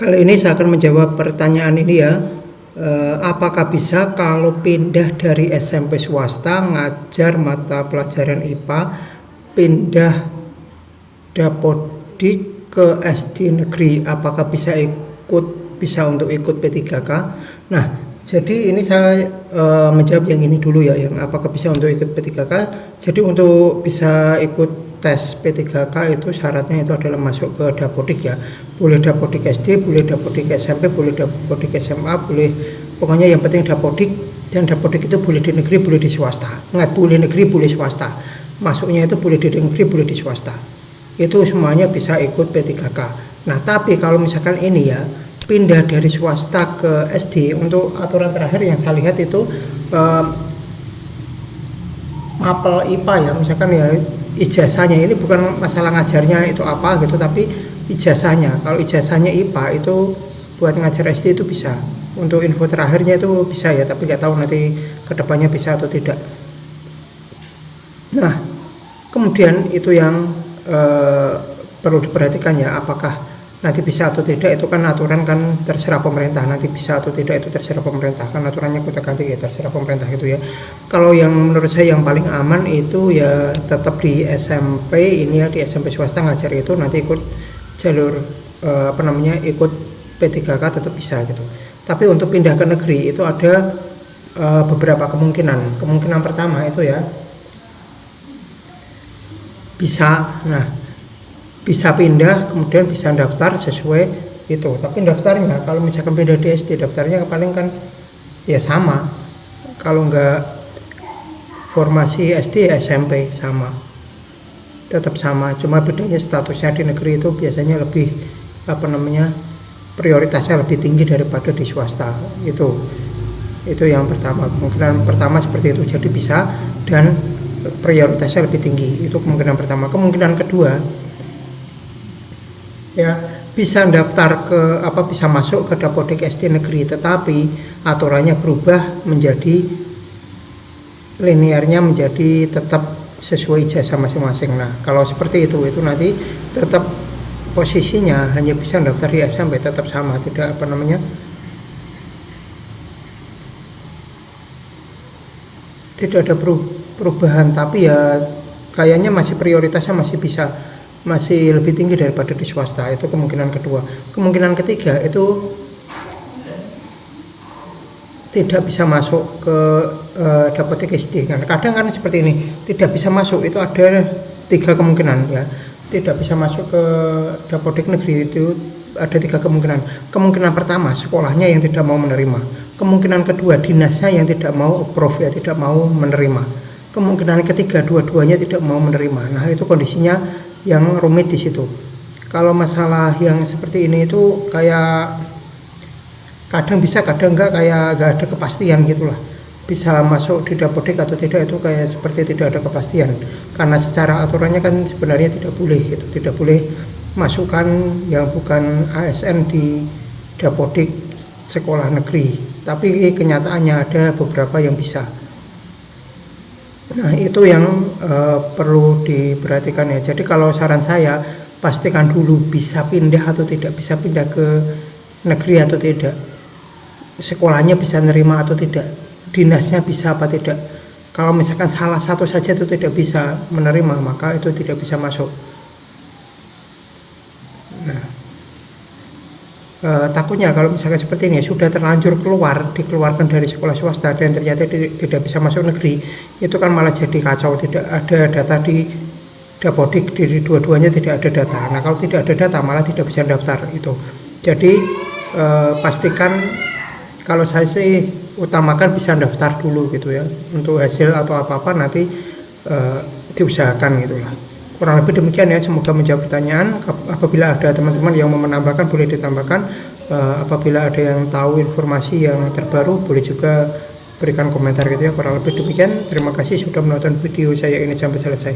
Kali ini saya akan menjawab pertanyaan ini ya. Apakah bisa kalau pindah dari SMP swasta ngajar mata pelajaran IPA, pindah dapodik ke SD negeri, apakah bisa untuk ikut P3K? Nah, jadi ini saya menjawab yang ini dulu ya, yang apakah bisa untuk ikut P3K. Jadi untuk bisa ikut tes P3K itu syaratnya itu adalah masuk ke dapodik ya. Boleh dapodik SD, boleh dapodik SMP, boleh dapodik SMA, boleh, pokoknya yang penting dapodik. Dan dapodik itu boleh di negeri, boleh di swasta. Nggak boleh negeri, boleh swasta. Masuknya itu boleh di negeri, boleh di swasta. Itu semuanya bisa ikut P3K. Nah, tapi kalau misalkan ini ya, pindah dari swasta ke SD, untuk aturan terakhir yang saya lihat itu mapel IPA ya, misalkan ya ijazahnya, ini bukan masalah ngajarnya itu apa gitu, tapi ijazahnya. Kalau ijazahnya IPA itu buat ngajar SD itu bisa. Untuk info terakhirnya itu bisa ya, tapi nggak tahu nanti kedepannya bisa atau tidak. Nah, kemudian itu yang perlu diperhatikan ya, apakah nanti bisa atau tidak, itu kan aturan kan terserah pemerintah. Nanti bisa atau tidak itu terserah pemerintah, kan aturannya kutak-katik ya, terserah pemerintah gitu ya. Kalau yang menurut saya yang paling aman itu ya tetap di SMP ini ya, di SMP swasta ngajar itu nanti ikut jalur ikut P3K tetap bisa gitu. Tapi untuk pindah ke negeri itu ada beberapa kemungkinan. Kemungkinan pertama itu ya bisa, bisa pindah kemudian bisa daftar sesuai itu. Tapi daftarnya kalau misalkan pindah di SD, daftarnya paling kan ya sama. Kalau enggak formasi SD ya SMP sama, tetap sama. Cuma bedanya statusnya di negeri itu biasanya lebih prioritasnya lebih tinggi daripada di swasta. Itu yang pertama, kemungkinan pertama seperti itu. Jadi bisa dan prioritasnya lebih tinggi, itu kemungkinan pertama. Kemungkinan kedua ya bisa daftar ke bisa masuk ke dapodik SD negeri, tetapi aturannya berubah menjadi linearnya menjadi tetap sesuai ijazah masing-masing. Nah, kalau seperti itu nanti tetap posisinya hanya bisa daftar di SMP, tetap sama, tidak tidak ada perubahan, tapi ya kayaknya masih prioritasnya masih lebih tinggi daripada di swasta. Itu kemungkinan kedua. Kemungkinan ketiga itu tidak bisa masuk ke dapodik SD. Kadang kan seperti ini, tidak bisa masuk itu ada 3 kemungkinan ya. Tidak bisa masuk ke dapodik negeri itu ada 3 kemungkinan. Kemungkinan pertama, sekolahnya yang tidak mau menerima. Kemungkinan kedua, dinasnya yang tidak mau approve ya, tidak mau menerima. Kemungkinan ketiga, dua-duanya tidak mau menerima. Nah, itu kondisinya yang rumit di situ. Kalau masalah yang seperti ini itu kayak kadang bisa, kadang enggak, kayak enggak ada kepastian gitulah. Bisa masuk di dapodik atau tidak itu kayak seperti tidak ada kepastian. Karena secara aturannya kan sebenarnya tidak boleh gitu. Tidak boleh masukkan yang bukan ASN di dapodik sekolah negeri. Tapi kenyataannya ada beberapa yang bisa. Nah, itu yang perlu diperhatikan ya. Jadi kalau saran saya, pastikan dulu bisa pindah atau tidak, bisa pindah ke negeri atau tidak, sekolahnya bisa nerima atau tidak, dinasnya bisa apa tidak. Kalau misalkan salah satu saja itu tidak bisa menerima, maka itu tidak bisa masuk. Nah, takutnya kalau misalkan seperti ini sudah terlanjur dikeluarkan dari sekolah swasta dan ternyata tidak bisa masuk negeri, itu kan malah jadi kacau. Tidak ada data di dapodik, di dua-duanya tidak ada data. Nah, kalau tidak ada data malah tidak bisa daftar itu. Jadi pastikan, kalau saya sih utamakan bisa daftar dulu gitu ya. Untuk hasil atau apa-apa nanti diusahakan gitulah. Kurang lebih demikian ya, semoga menjawab pertanyaan. Apabila ada teman-teman yang mau menambahkan boleh ditambahkan. Apabila ada yang tahu informasi yang terbaru boleh juga berikan komentar gitu ya. Kurang lebih demikian. Terima kasih sudah menonton video saya ini sampai selesai.